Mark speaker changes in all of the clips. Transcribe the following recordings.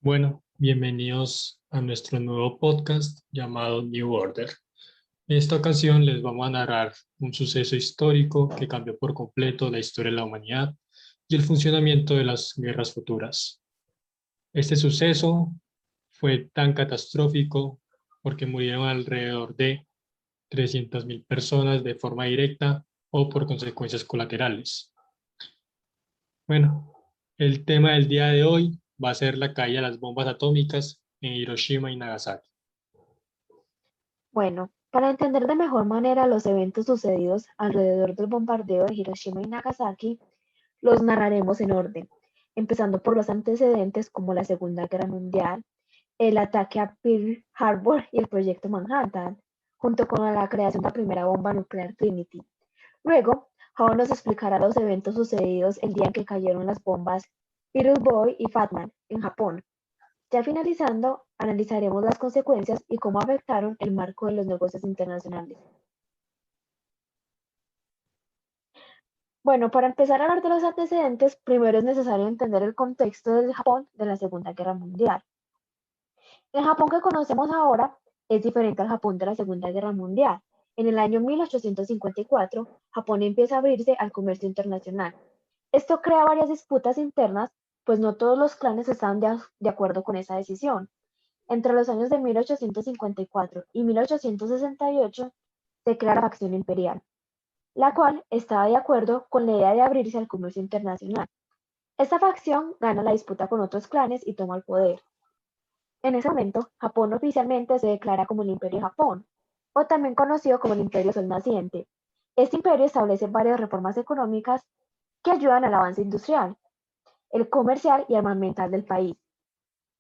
Speaker 1: Bueno, bienvenidos a nuestro nuevo podcast llamado New Order. En esta ocasión les vamos a narrar un suceso histórico que cambió por completo la historia de la humanidad y el funcionamiento de las guerras futuras. Este suceso fue tan catastrófico porque murieron alrededor de 300.000 personas de forma directa o por consecuencias colaterales. Bueno, el tema del día de hoy va a ser la caída de las bombas atómicas en Hiroshima y Nagasaki.
Speaker 2: Bueno, para entender de mejor manera los eventos sucedidos alrededor del bombardeo de Hiroshima y Nagasaki, los narraremos en orden, empezando por los antecedentes como la Segunda Guerra Mundial, el ataque a Pearl Harbor y el Proyecto Manhattan, junto con la creación de la primera bomba nuclear Trinity. Luego, Howard nos explicará los eventos sucedidos el día en que cayeron las bombas Pearl Boy y Fat Man en Japón. Ya finalizando, analizaremos las consecuencias y cómo afectaron el marco de los negocios internacionales. Bueno, para empezar a hablar de los antecedentes, primero es necesario entender el contexto del Japón de la Segunda Guerra Mundial. El Japón que conocemos ahora es diferente al Japón de la Segunda Guerra Mundial. En el año 1854, Japón empieza a abrirse al comercio internacional. Esto crea varias disputas internas, pues no todos los clanes estaban de acuerdo con esa decisión. Entre los años de 1854 y 1868 se crea la facción imperial, la cual estaba de acuerdo con la idea de abrirse al comercio internacional. Esta facción gana la disputa con otros clanes y toma el poder. En ese momento, Japón oficialmente se declara como el Imperio de Japón, o también conocido como el Imperio Sol Naciente. Este imperio establece varias reformas económicas que ayudan al avance industrial, el comercial y armamental del país.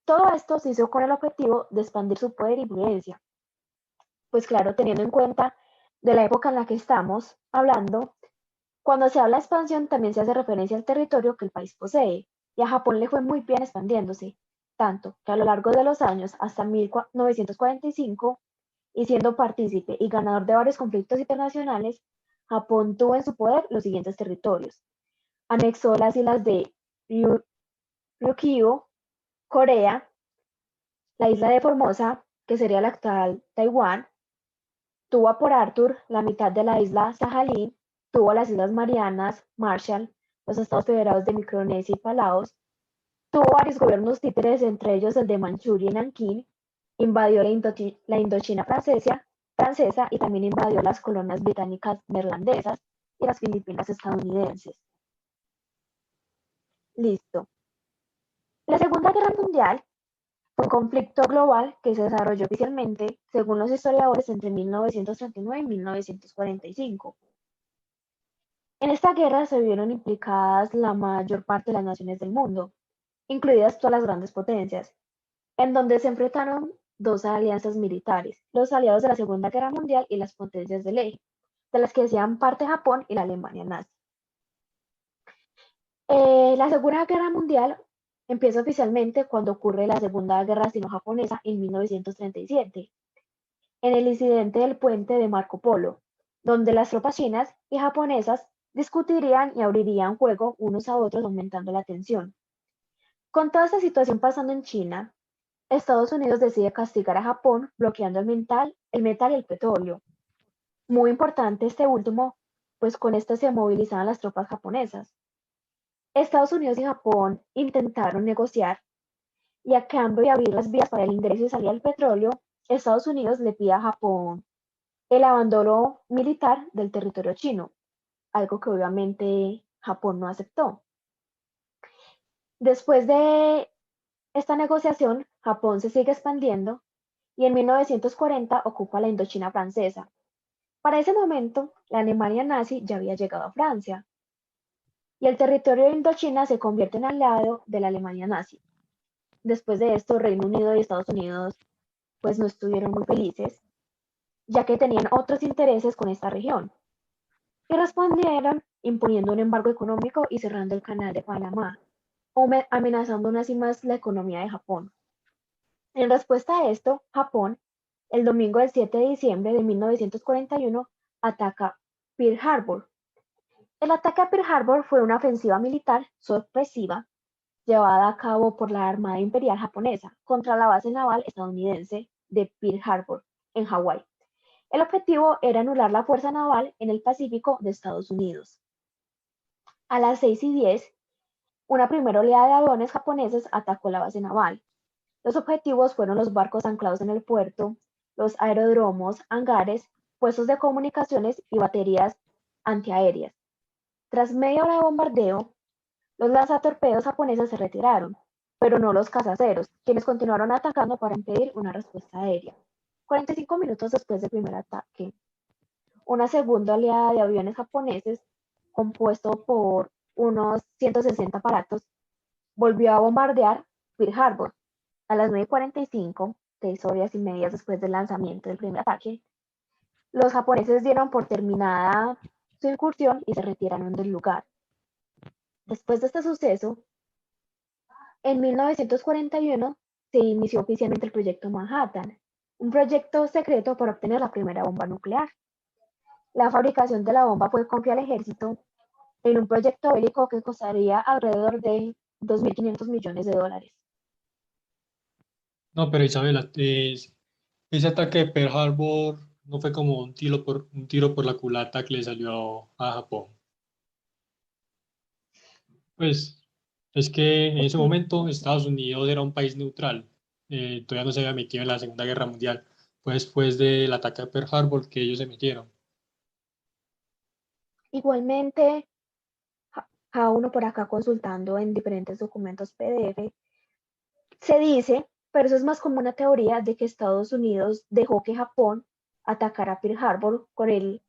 Speaker 2: Todo esto se hizo con el objetivo de expandir su poder e influencia. Pues claro, teniendo en cuenta de la época en la que estamos hablando, cuando se habla de expansión también se hace referencia al territorio que el país posee, y a Japón le fue muy bien expandiéndose, tanto que a lo largo de los años hasta 1945, y siendo partícipe y ganador de varios conflictos internacionales, Japón tuvo en su poder los siguientes territorios. Anexó las islas de Ryukyu, Corea, la isla de Formosa, que sería la actual Taiwán, tuvo a Port Arthur, la mitad de la isla Sajalín, tuvo las Islas Marianas, Marshall, los Estados Federados de Micronesia y Palaos, tuvo varios gobiernos títeres, entre ellos el de Manchuria y Nankín, invadió la Indochina francesa y también invadió las colonias británicas neerlandesas y las Filipinas estadounidenses. Listo. La Segunda Guerra Mundial fue un conflicto global que se desarrolló oficialmente, según los historiadores, entre 1939 y 1945. En esta guerra se vieron implicadas la mayor parte de las naciones del mundo, incluidas todas las grandes potencias, en donde se enfrentaron dos alianzas militares, los aliados de la Segunda Guerra Mundial y las potencias del eje, de las que hacían parte Japón y la Alemania nazi. La Segunda Guerra Mundial empieza oficialmente cuando ocurre la Segunda Guerra Sino-Japonesa en 1937, en el incidente del puente de Marco Polo, donde las tropas chinas y japonesas discutirían y abrirían fuego unos a otros, aumentando la tensión. Con toda esta situación pasando en China, Estados Unidos decide castigar a Japón bloqueando el metal y el petróleo. Muy importante este último, pues con esto se movilizaban las tropas japonesas. Estados Unidos y Japón intentaron negociar y a cambio de abrir las vías para el ingreso y salida del petróleo, Estados Unidos le pide a Japón el abandono militar del territorio chino, algo que obviamente Japón no aceptó. Después de esta negociación, Japón se sigue expandiendo y en 1940 ocupa la Indochina francesa. Para ese momento, la Alemania nazi ya había llegado a Francia y el territorio de Indochina se convierte en aliado de la Alemania nazi. Después de esto, Reino Unido y Estados Unidos pues no estuvieron muy felices, ya que tenían otros intereses con esta región, y respondieron imponiendo un embargo económico y cerrando el canal de Panamá, amenazando aún así más la economía de Japón. En respuesta a esto, Japón, el domingo del 7 de diciembre de 1941, ataca Pearl Harbor. El ataque a Pearl Harbor fue una ofensiva militar sorpresiva llevada a cabo por la Armada Imperial Japonesa contra la base naval estadounidense de Pearl Harbor, en Hawái. El objetivo era anular la fuerza naval en el Pacífico de Estados Unidos. A las 6:10, una primera oleada de aviones japoneses atacó la base naval. Los objetivos fueron los barcos anclados en el puerto, los aeródromos, hangares, puestos de comunicaciones y baterías antiaéreas. Tras media hora de bombardeo, los lanzatorpedos japoneses se retiraron, pero no los cazaceros, quienes continuaron atacando para impedir una respuesta aérea. 45 minutos después del primer ataque, una segunda oleada de aviones japoneses, compuesto por unos 160 aparatos, volvió a bombardear Pearl Harbor. A las 9:45, 6 horas y media después del lanzamiento del primer ataque, los japoneses dieron por terminada su incursión y se retiraron del lugar. Después de este suceso, en 1941 se inició oficialmente el proyecto Manhattan, un proyecto secreto para obtener la primera bomba nuclear. La fabricación de la bomba fue confiada al ejército en un proyecto bélico que costaría alrededor de 2.500 millones de dólares.
Speaker 1: No, pero Isabela, ese ataque de Pearl Harbor no fue como un tiro por la culata que le salió a Japón. Pues es que en
Speaker 2: Es
Speaker 1: ese
Speaker 2: que
Speaker 1: momento Estados Unidos era un país neutral, todavía no se había metido en la Segunda Guerra Mundial, fue después del ataque a Pearl Harbor que ellos se metieron.
Speaker 2: igualmente, a uno por acá consultando en diferentes documentos PDF, se dice, pero eso es más como una teoría de que Estados Unidos dejó que Japón atacara Pearl Harbor con el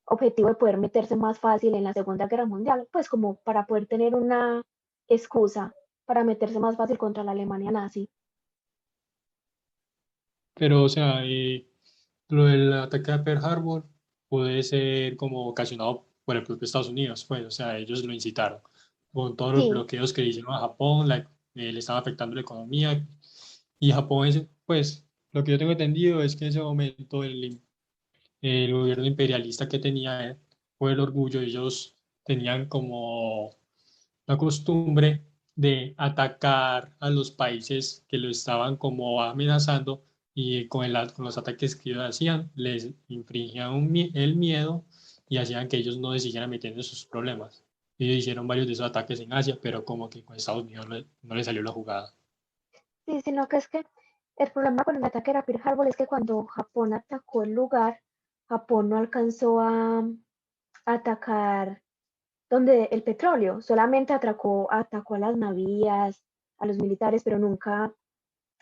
Speaker 2: objetivo de poder meterse más fácil en la Segunda Guerra Mundial, pues como para poder tener una excusa para meterse más fácil contra la Alemania nazi.
Speaker 1: Pero, o sea, lo del ataque a Pearl Harbor puede ser como ocasionado por el propio Estados Unidos, pues, o sea, ellos lo incitaron. Con todos los
Speaker 2: Sí,
Speaker 1: bloqueos que le hicieron a Japón, le estaba afectando la economía. Y Japón, pues, lo que yo tengo entendido es que en ese momento el gobierno imperialista que tenía fue el orgullo. Ellos tenían como la costumbre de atacar a los países que lo estaban como amenazando y con los ataques que ellos hacían les infringían el miedo y hacían que ellos no se siguieran metiendo en sus problemas. Ellos hicieron varios de esos ataques en Asia, pero como que con Estados Unidos no le salió la jugada.
Speaker 2: sí, sino que es que el problema con el ataque a Pearl Harbor es que cuando Japón atacó el lugar, Japón no alcanzó a atacar donde el petróleo, solamente atacó a las navías, a los militares, pero nunca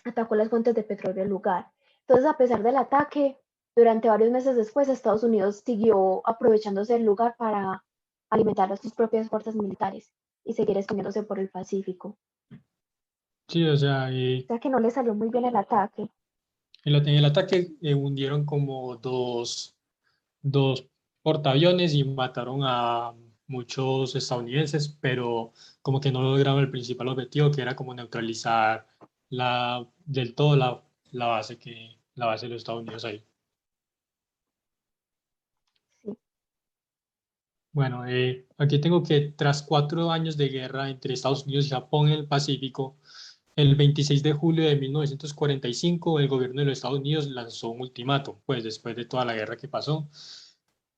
Speaker 2: atacó las fuentes de petróleo del lugar. Entonces, a pesar del ataque, durante varios meses después, Estados Unidos siguió aprovechándose del lugar para alimentar a sus propias fuerzas militares y seguir extendiéndose por el Pacífico.
Speaker 1: Sí, o sea,
Speaker 2: O sea que no le salió muy bien el ataque.
Speaker 1: en el ataque hundieron como dos portaaviones y mataron a muchos estadounidenses, pero como que no lograron el principal objetivo, que era como neutralizar del todo la base de los Estados Unidos ahí.
Speaker 2: Sí,
Speaker 1: Bueno, aquí tengo que tras 4 años de guerra entre Estados Unidos y Japón en el Pacífico, el 26 de julio de 1945, el gobierno de los Estados Unidos lanzó un ultimátum, pues después de toda la guerra que pasó,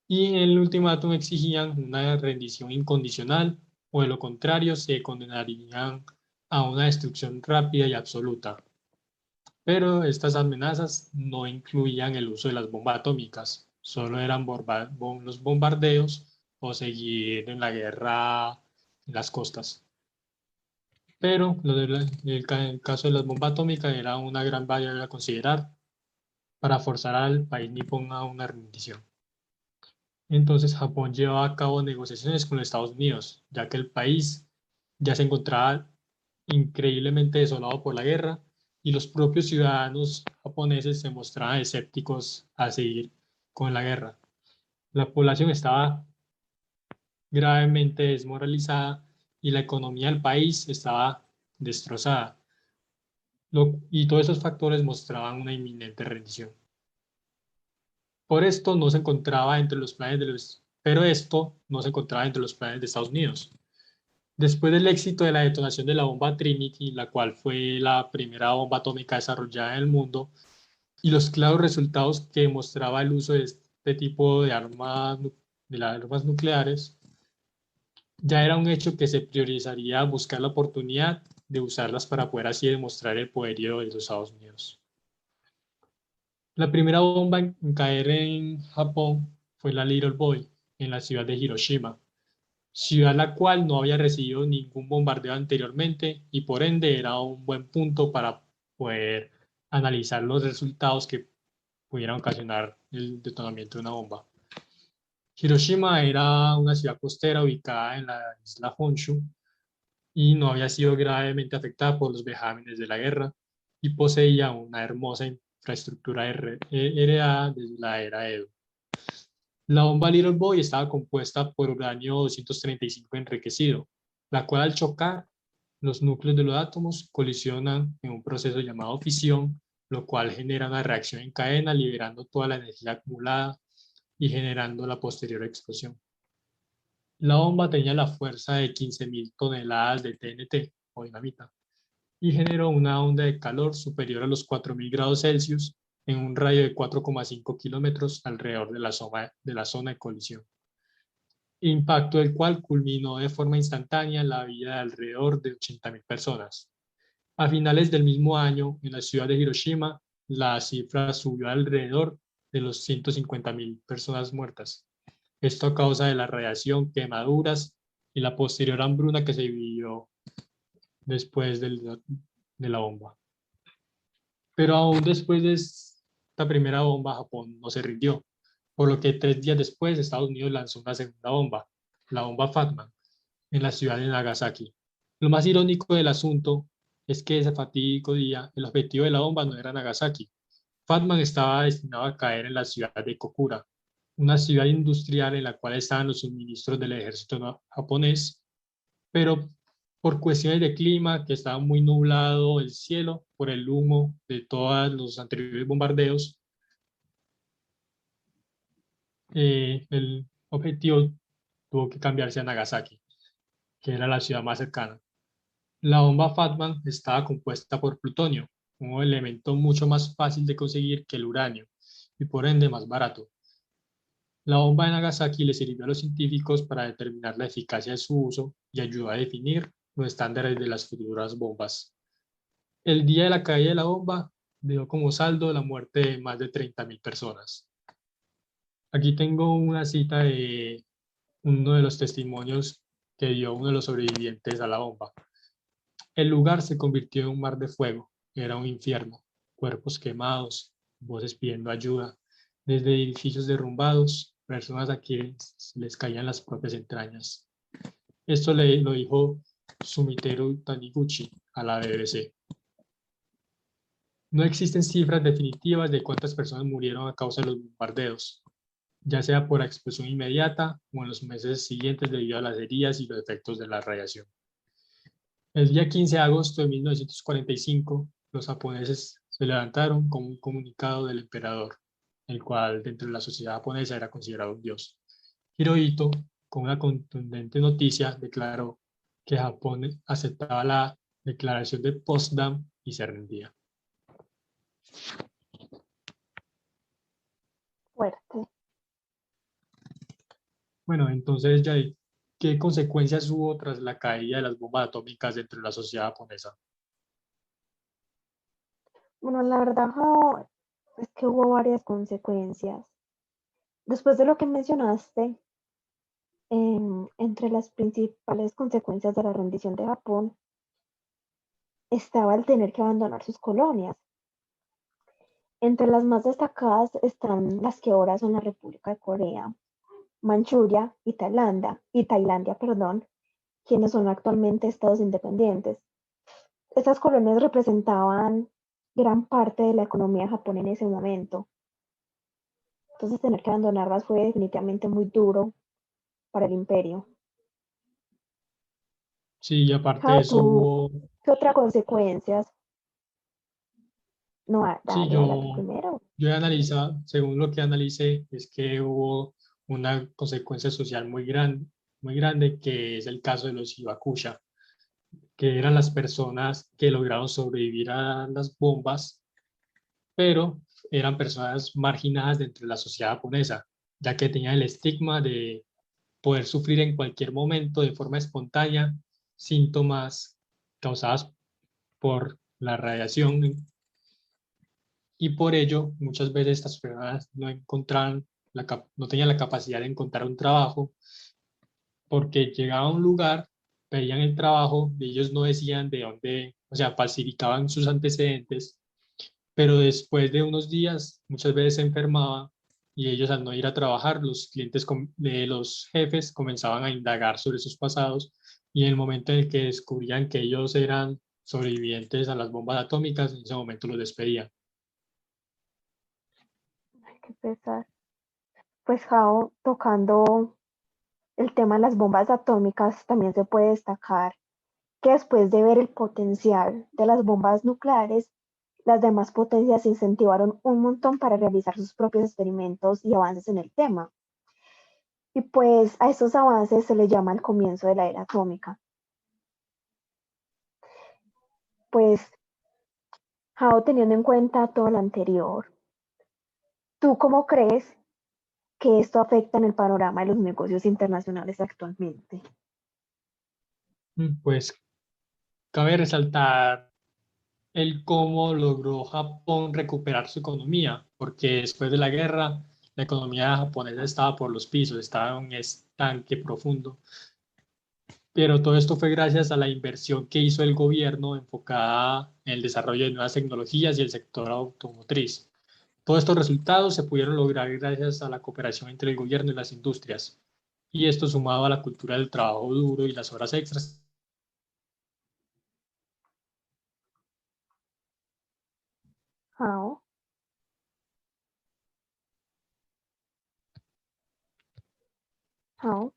Speaker 1: y en el ultimátum exigían una rendición incondicional o de lo contrario se condenarían a una destrucción rápida y absoluta. Pero estas amenazas no incluían el uso de las bombas atómicas, solo eran los bombardeos o seguir en la guerra en las costas. Pero el caso de las bombas atómicas era una gran variable a considerar, para forzar al país nipón a una rendición. Entonces Japón llevaba a cabo negociaciones con los Estados Unidos, ya que el país ya se encontraba increíblemente desolado por la guerra y los propios ciudadanos japoneses se mostraban escépticos a seguir con la guerra. La población estaba gravemente desmoralizada y la economía del país estaba destrozada. Y todos esos factores mostraban una inminente rendición. Por esto no se encontraba entre los planes pero esto no se encontraba entre los planes de Estados Unidos. Después del éxito de la detonación de la bomba Trinity, la cual fue la primera bomba atómica desarrollada en el mundo, y los claros resultados que mostraba el uso de este tipo de de las armas nucleares, ya era un hecho que se priorizaría buscar la oportunidad de usarlas para poder así demostrar el poderío de los Estados Unidos. La primera bomba en caer en Japón fue la Little Boy, en la ciudad de Hiroshima, ciudad la cual no había recibido ningún bombardeo anteriormente y por ende era un buen punto para poder analizar los resultados que pudieran ocasionar el detonamiento de una bomba. Hiroshima era una ciudad costera ubicada en la isla Honshu y no había sido gravemente afectada por los vejámenes de la guerra y poseía una hermosa infraestructura heredada desde la era Edo. La bomba Little Boy estaba compuesta por uranio 235 enriquecido, la cual al chocar los núcleos de los átomos colisionan en un proceso llamado fisión, lo cual genera una reacción en cadena liberando toda la energía acumulada y generando la posterior explosión. La bomba tenía la fuerza de 15.000 toneladas de TNT o dinamita y generó una onda de calor superior a los 4.000 grados Celsius en un radio de 4,5 kilómetros alrededor de la zona de colisión, impacto del cual culminó de forma instantánea la vida de alrededor de 80.000 personas. A finales del mismo año, en la ciudad de Hiroshima, la cifra subió alrededor de los 150.000 personas muertas. Esto a causa de la radiación, quemaduras y la posterior hambruna que se vivió después de la bomba. Pero aún después de esta primera bomba, Japón no se rindió, por lo que 3 días después Estados Unidos lanzó una segunda bomba, la bomba Fatman, en la ciudad de Nagasaki. Lo más irónico del asunto es que ese fatídico día el objetivo de la bomba no era Nagasaki. Fatman estaba destinado a caer en la ciudad de Kokura, una ciudad industrial en la cual estaban los suministros del ejército japonés, pero por cuestiones de clima, que estaba muy nublado el cielo por el humo de todos los anteriores bombardeos, el objetivo tuvo que cambiarse a Nagasaki, que era la ciudad más cercana. La bomba Fatman estaba compuesta por plutonio, un elemento mucho más fácil de conseguir que el uranio y por ende más barato. La bomba de Nagasaki le sirvió a los científicos para determinar la eficacia de su uso y ayudó a definir los estándares de las futuras bombas. El día de la caída de la bomba dio como saldo la muerte de más de 30.000 personas. Aquí tengo una cita de uno de los testimonios que dio uno de los sobrevivientes a la bomba. El lugar se convirtió en un mar de fuego, era un infierno, cuerpos quemados, voces pidiendo ayuda, desde edificios derrumbados, personas a quienes les caían las propias entrañas. Esto lo dijo Sumiteru Taniguchi a la BBC. No existen cifras definitivas de cuántas personas murieron a causa de los bombardeos, ya sea por explosión inmediata o en los meses siguientes debido a las heridas y los efectos de la radiación. El día 15 de agosto de 1945, los japoneses se levantaron con un comunicado del emperador, el cual dentro de la sociedad japonesa era considerado un dios. Hirohito, con una contundente noticia, declaró que Japón aceptaba la declaración de Potsdam y se rendía.
Speaker 2: Fuerte.
Speaker 1: Bueno, entonces, ya, ¿qué consecuencias hubo tras la caída de las bombas atómicas dentro de la sociedad japonesa?
Speaker 2: Bueno, la verdad es que hubo varias consecuencias. Después de lo que mencionaste, entre las principales consecuencias de la rendición de Japón estaba el tener que abandonar sus colonias. Entre las más destacadas están las que ahora son la República de Corea, Manchuria y Tailandia, perdón, quienes son actualmente estados independientes. Estas colonias representaban gran parte de la economía japonesa en ese momento. Entonces tener que abandonarlas fue definitivamente muy duro para el imperio.
Speaker 1: Sí, y aparte de
Speaker 2: Jao,
Speaker 1: eso
Speaker 2: ¿tú
Speaker 1: hubo,
Speaker 2: qué otras consecuencias? No,
Speaker 1: sí,
Speaker 2: dale, dale tú primero.
Speaker 1: yo he analizado, según lo que analicé, es que hubo una consecuencia social muy grande, que es el caso de los Hibakusha, que eran las personas que lograron sobrevivir a las bombas, pero eran personas marginadas dentro de la sociedad japonesa, ya que tenían el estigma de poder sufrir en cualquier momento de forma espontánea síntomas causadas por la radiación, y por ello muchas veces estas personas no encontraban no tenían la capacidad de encontrar un trabajo, porque llegaban a un lugar, pedían el trabajo y ellos no decían de dónde, o sea, falsificaban sus antecedentes, pero después de unos días muchas veces se enfermaba y ellos, al no ir a trabajar, los clientes de los jefes comenzaban a indagar sobre sus pasados, y en el momento en el que descubrían que ellos eran sobrevivientes a las bombas atómicas, en ese momento los despedían.
Speaker 2: Ay, qué pesar. Pues Jao, tocando el tema de las bombas atómicas, también se puede destacar que después de ver el potencial de las bombas nucleares, las demás potencias se incentivaron un montón para realizar sus propios experimentos y avances en el tema. Y pues a estos avances se les llama el comienzo de la era atómica. Pues, Jao, teniendo en cuenta todo lo anterior, ¿tú cómo crees que esto afecta en el panorama de los negocios internacionales actualmente?
Speaker 1: Pues cabe resaltar el cómo logró Japón recuperar su economía, porque después de la guerra la economía japonesa estaba por los pisos, estaba en un estanque profundo, pero todo esto fue gracias a la inversión que hizo el gobierno enfocada en el desarrollo de nuevas tecnologías y el sector automotriz. Todos estos resultados se pudieron lograr gracias a la cooperación entre el gobierno y las industrias, y esto sumado a la cultura del trabajo duro y las horas extras.
Speaker 2: Jao, Jao.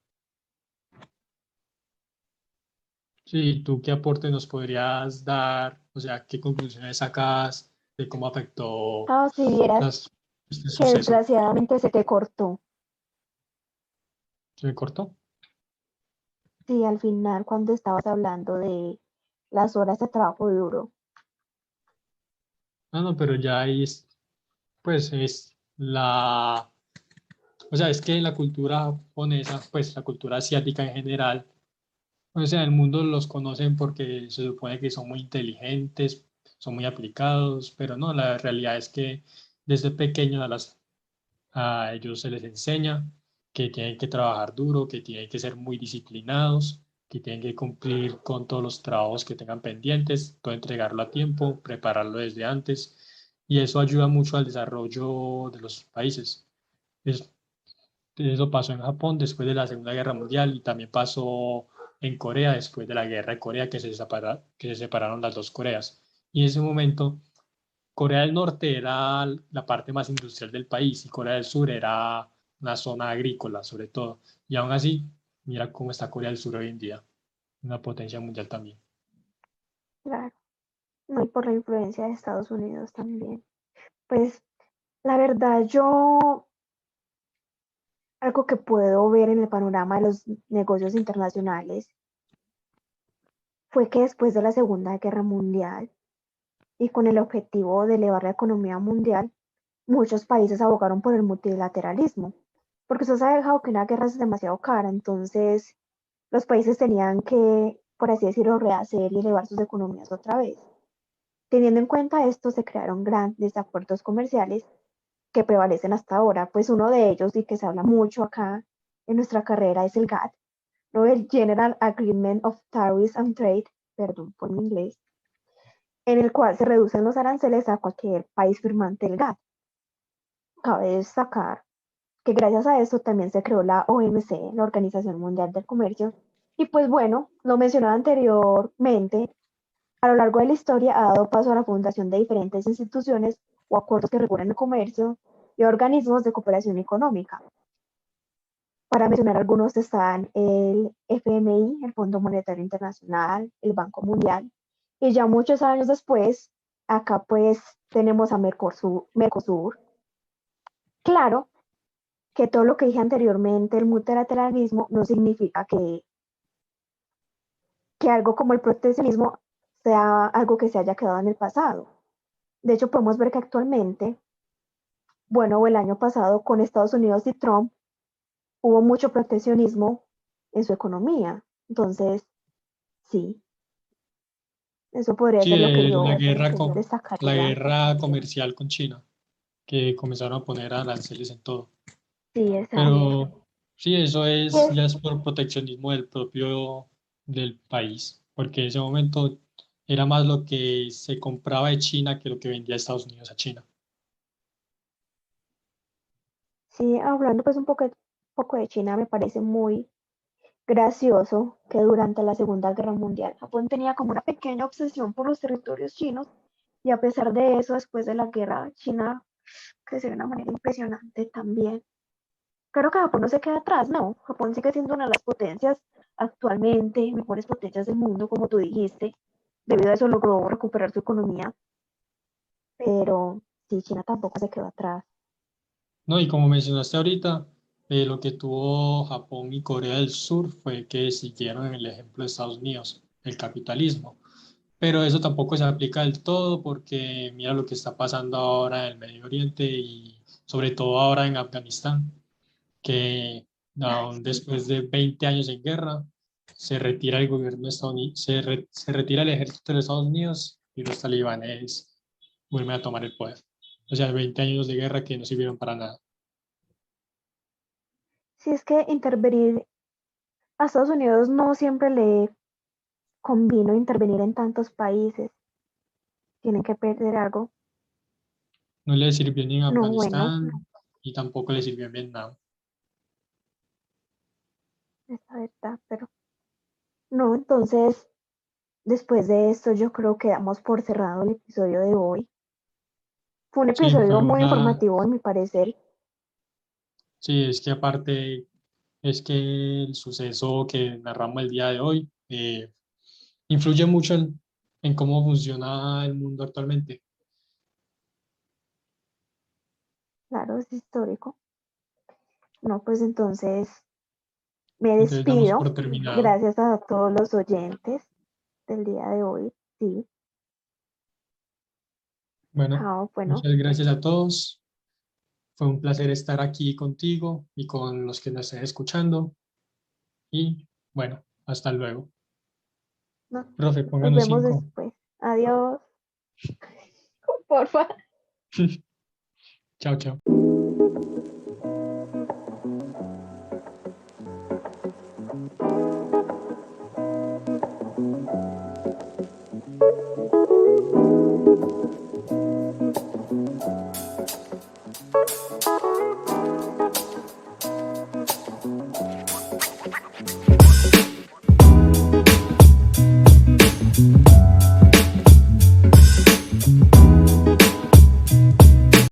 Speaker 1: Sí, ¿tú qué aporte nos podrías dar? O sea, ¿qué conclusiones sacas de cómo afectó
Speaker 2: Jao, si vieras
Speaker 1: las, este
Speaker 2: que
Speaker 1: suceso?
Speaker 2: desgraciadamente se te cortó.
Speaker 1: ¿Se me cortó?
Speaker 2: Sí, al final cuando estabas hablando de las horas de trabajo duro.
Speaker 1: Ah, no, pero ya ahí es, pues es o sea, es que la cultura japonesa, pues la cultura asiática en general, o sea, el mundo los conocen porque se supone que son muy inteligentes, son muy aplicados, pero no, la realidad es que desde pequeños a ellos se les enseña que tienen que trabajar duro, que tienen que ser muy disciplinados, que tienen que cumplir con todos los trabajos que tengan pendientes, todo entregarlo a tiempo, prepararlo desde antes, y eso ayuda mucho al desarrollo de los países. Es- Eso pasó en Japón después de la Segunda Guerra Mundial, y también pasó en Corea después de la Guerra de Corea, que se separaron las dos Coreas. Y en ese momento Corea del Norte era la parte más industrial del país, y Corea del Sur era una zona agrícola, sobre todo. Y aún así, mira cómo está Corea del Sur hoy en día, una potencia mundial también.
Speaker 2: Claro, no, y por la influencia de Estados Unidos también. Pues la verdad, yo algo que puedo ver en el panorama de los negocios internacionales fue que después de la Segunda Guerra Mundial y con el objetivo de elevar la economía mundial, muchos países abogaron por el multilateralismo, porque usted ha dejado que una guerra es demasiado cara, entonces los países tenían que, por así decirlo, rehacer y elevar sus economías otra vez. Teniendo en cuenta esto, se crearon grandes acuerdos comerciales que prevalecen hasta ahora, pues uno de ellos y que se habla mucho acá en nuestra carrera es el GATT, ¿no? El General Agreement of Tariffs and Trade, perdón por mi inglés, en el cual se reducen los aranceles a cualquier país firmante del GATT. Cabe destacar que gracias a esto también se creó la OMC, la Organización Mundial del Comercio, y pues bueno, lo mencionado anteriormente, a lo largo de la historia ha dado paso a la fundación de diferentes instituciones o acuerdos que regulan el comercio y organismos de cooperación económica. Para mencionar algunos están el FMI, el Fondo Monetario Internacional, el Banco Mundial, y ya muchos años después, acá pues tenemos a Mercosur. Claro que todo lo que dije anteriormente, el multilateralismo, no significa que algo como el proteccionismo sea algo que se haya quedado en el pasado. De hecho, podemos ver que actualmente, bueno, el año pasado con Estados Unidos y Trump, hubo mucho proteccionismo en su economía. Entonces, sí, eso podría
Speaker 1: Sí,
Speaker 2: ser lo que
Speaker 1: la
Speaker 2: yo
Speaker 1: guerra, la
Speaker 2: destacaría.
Speaker 1: guerra comercial con China, que comenzaron a poner aranceles en todo.
Speaker 2: Sí, exacto.
Speaker 1: Pero sí, eso
Speaker 2: Y es,
Speaker 1: ya es por proteccionismo del país, porque en ese momento era más lo que se compraba de China que lo que vendía Estados Unidos a China.
Speaker 2: sí, hablando pues un poco de China, me parece muy gracioso que durante la Segunda Guerra Mundial Japón tenía como una pequeña obsesión por los territorios chinos y a pesar de eso, después de la guerra, China creció de una manera impresionante también. Creo que Japón no se queda atrás, no. Japón sigue siendo una de las potencias actualmente, mejores potencias del mundo, como tú dijiste. Debido a eso logró recuperar su economía, pero sí, China tampoco se quedó atrás.
Speaker 1: No, y como mencionaste ahorita, lo que tuvo Japón y Corea del Sur fue que siguieron en el ejemplo de Estados Unidos, el capitalismo. Pero eso tampoco se aplica del todo porque mira lo que está pasando ahora en el Medio Oriente y sobre todo ahora en Afganistán, que
Speaker 2: Ay,
Speaker 1: aún
Speaker 2: sí.
Speaker 1: después de 20 años en guerra se retira el gobierno estadounidense, se retira el ejército de los Estados Unidos y los talibanes vuelven a tomar el poder. O sea, 20 años de guerra que no sirvieron para nada.
Speaker 2: Si es que intervenir a Estados Unidos no siempre le convino intervenir en tantos países. Tienen que perder algo.
Speaker 1: No le sirvió ni en
Speaker 2: No, bueno,
Speaker 1: Afganistán y tampoco le sirvió en Vietnam.
Speaker 2: esta verdad, pero no, entonces, después de esto, yo creo que damos por cerrado el episodio de hoy. Fue un
Speaker 1: Sí, fue
Speaker 2: episodio muy
Speaker 1: una,
Speaker 2: informativo, en mi parecer.
Speaker 1: sí, es que aparte es que el suceso que narramos el día de hoy influye mucho en cómo funciona el mundo actualmente.
Speaker 2: Claro, es histórico. No, pues entonces me
Speaker 1: Entonces damos por
Speaker 2: despido.
Speaker 1: terminado.
Speaker 2: Gracias a todos los oyentes del día de hoy. Sí,
Speaker 1: Bueno,
Speaker 2: chao, bueno,
Speaker 1: muchas gracias a todos. Fue un placer estar aquí contigo y con los que nos estén escuchando. Y bueno, hasta luego.
Speaker 2: no-
Speaker 1: Profe,
Speaker 2: nos
Speaker 1: pónganos
Speaker 2: vemos
Speaker 1: 5.
Speaker 2: después. Adiós. Porfa.
Speaker 1: Chao, chao.